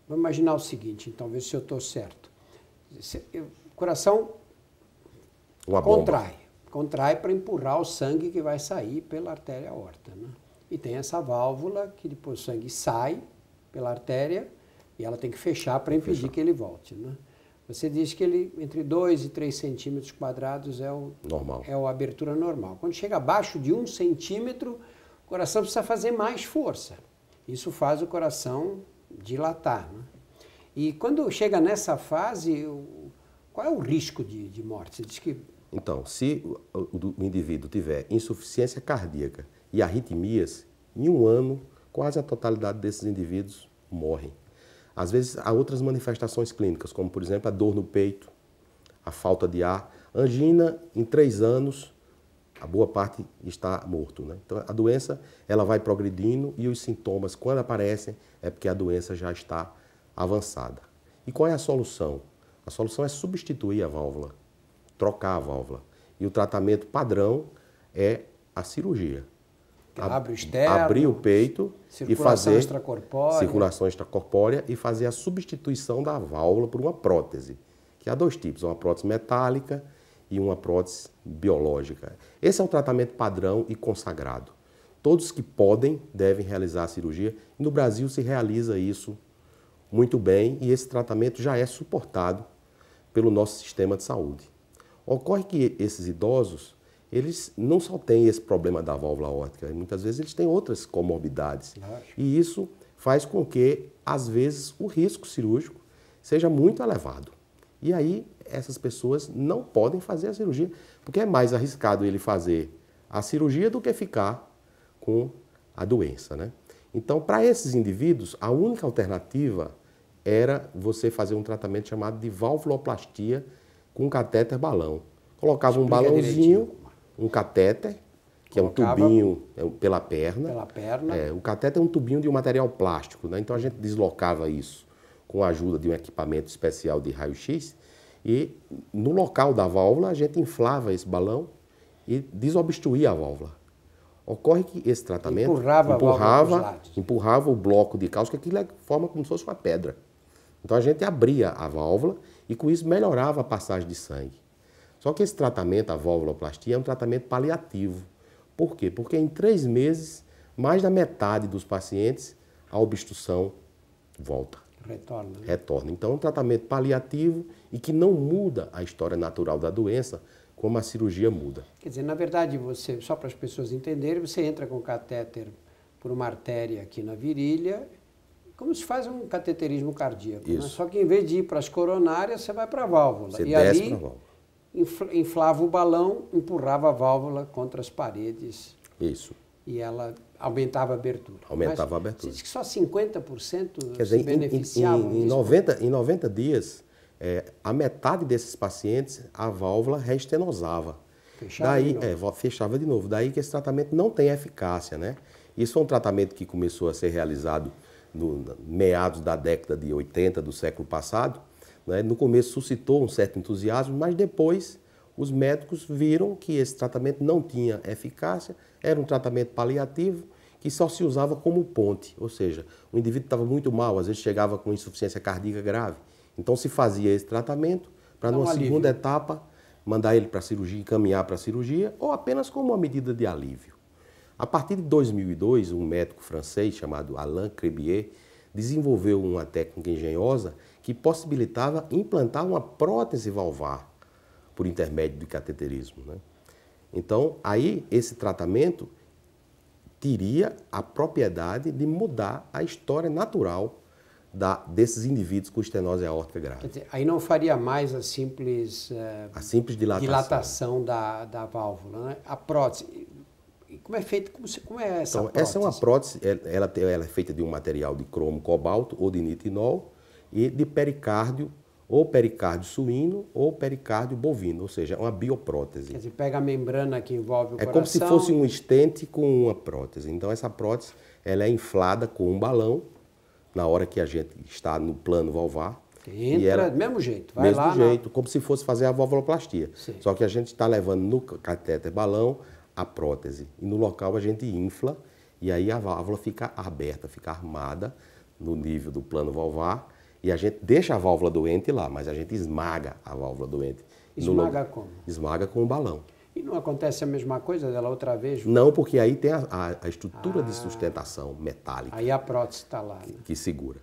Vamos imaginar o seguinte, então, ver se eu estou certo. O coração contrai para empurrar o sangue que vai sair pela artéria aorta, né? E tem essa válvula que depois o sangue sai pela artéria e ela tem que fechar para impedir que ele volte, né? Você diz que ele, entre 2 e 3 centímetros quadrados é a abertura normal. Quando chega abaixo de 1 centímetro, o coração precisa fazer mais força. Isso faz o coração dilatar, né? E quando chega nessa fase, qual é o risco de morte? Você diz que... Então, se o indivíduo tiver insuficiência cardíaca e arritmias, em 1 ano, quase a totalidade desses indivíduos morrem. Às vezes, há outras manifestações clínicas, como, por exemplo, a dor no peito, a falta de ar. Angina, em 3 anos, a boa parte está morto, né? Então, a doença ela vai progredindo e os sintomas, quando aparecem, é porque a doença já está avançada. E qual é a solução? A solução é substituir a válvula, trocar a válvula. E o tratamento padrão é a cirurgia. Abre o externo, abrir o peito e fazer circulação extracorpórea e fazer a substituição da válvula por uma prótese, que há 2 tipos, uma prótese metálica e uma prótese biológica. Esse é o tratamento padrão e consagrado. Todos que podem devem realizar a cirurgia. E no Brasil se realiza isso muito bem e esse tratamento já é suportado pelo nosso sistema de saúde. Ocorre que esses idosos, eles não só têm esse problema da válvula aórtica, muitas vezes eles têm outras comorbidades. E isso faz com que, às vezes, o risco cirúrgico seja muito elevado. E aí, essas pessoas não podem fazer a cirurgia, porque é mais arriscado ele fazer a cirurgia do que ficar com a doença, né? Então, para esses indivíduos, a única alternativa era você fazer um tratamento chamado de valvuloplastia com catéter balão. Colocava um balãozinho, um catéter, que é um tubinho pela perna. O catéter é um tubinho de um material plástico, né? Então a gente deslocava isso com a ajuda de um equipamento especial de raio-x e no local da válvula a gente inflava esse balão e desobstruía a válvula. Ocorre que esse tratamento empurrava o bloco de cálcio, que aquilo forma como se fosse uma pedra. Então a gente abria a válvula e com isso melhorava a passagem de sangue. Só que esse tratamento, a valvuloplastia, é um tratamento paliativo. Por quê? Porque em 3 meses, mais da metade dos pacientes, a obstrução volta. Retorna. Então é um tratamento paliativo e que não muda a história natural da doença, como a cirurgia muda. Quer dizer, na verdade, só para as pessoas entenderem, você entra com o catéter por uma artéria aqui na virilha, como se faz um cateterismo cardíaco. Né? Só que em vez de ir para as coronárias, você vai para a válvula. Você desce para a válvula. Inflava o balão, empurrava a válvula contra as paredes. Isso. E ela aumentava a abertura. Aumentava a abertura. Você diz que só 50% Quer dizer, se beneficiavam em 90 dias, a metade desses pacientes, a válvula reestenosava. Fechava de novo. Daí que esse tratamento não tem eficácia, né? Isso foi um tratamento que começou a ser realizado no meados da década de 80 do século passado. No começo suscitou um certo entusiasmo, mas depois os médicos viram que esse tratamento não tinha eficácia, era um tratamento paliativo que só se usava como ponte, ou seja, o indivíduo estava muito mal, às vezes chegava com insuficiência cardíaca grave. Então se fazia esse tratamento para numa segunda etapa mandar ele para a cirurgia, encaminhar para a cirurgia, ou apenas como uma medida de alívio. A partir de 2002, um médico francês chamado Alain Crébier desenvolveu uma técnica engenhosa que possibilitava implantar uma prótese valvar por intermédio do cateterismo, né? Então, aí esse tratamento teria a propriedade de mudar a história natural desses indivíduos com estenose aórtica grave. Quer dizer, aí não faria mais a simples dilatação da válvula, né? A prótese. Como é feita? Como é essa prótese? Essa é uma prótese, ela é feita de um material de cromo cobalto ou de nitinol e de pericárdio, ou pericárdio suíno ou pericárdio bovino, ou seja, uma bioprótese. Quer dizer, pega a membrana que envolve o coração. É como se fosse um estente com uma prótese. Então essa prótese ela é inflada com um balão na hora que a gente está no plano valvar. Entra do mesmo jeito, vai mesmo lá. Jeito, como se fosse fazer a valvuloplastia. Sim. Só que a gente está levando no catéter balão a prótese. E no local a gente infla e aí a válvula fica aberta, fica armada no nível do plano valvar E a gente deixa a válvula doente lá, mas a gente esmaga a válvula doente. Esmaga como? Esmaga com o balão. E não acontece a mesma coisa dela outra vez? Não, porque aí tem a estrutura de sustentação metálica Aí a prótese está lá. Né? que segura.